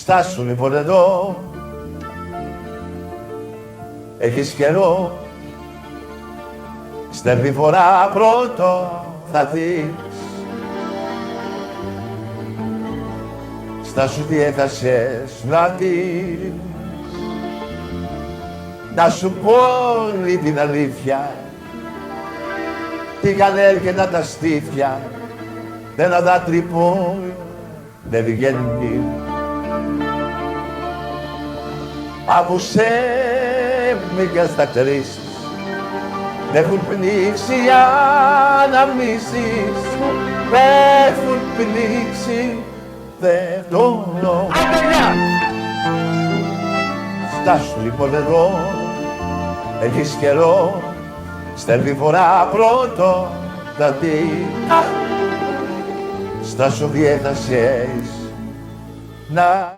Στάσου λοιπόν εδώ, έχεις καιρό, στέρβη φορά πρώτο θα δεις. Στάσου τι έφτασες να δεις, να σου πω όλη την αλήθεια, τι κανέρχεται τα στήθια, ένα δάκρυ που δεν βγαίνει. Άκουσέ μη και στα κρίσεις, δεν έχουν πνίξει για να μίσεις, δεν έχουν πνίξει, δεν το νο. Στάσου λοιπόν εδώ, έχεις καιρό, στέρβη φορά πρώτο θα δεις. Στάσου διέτασες να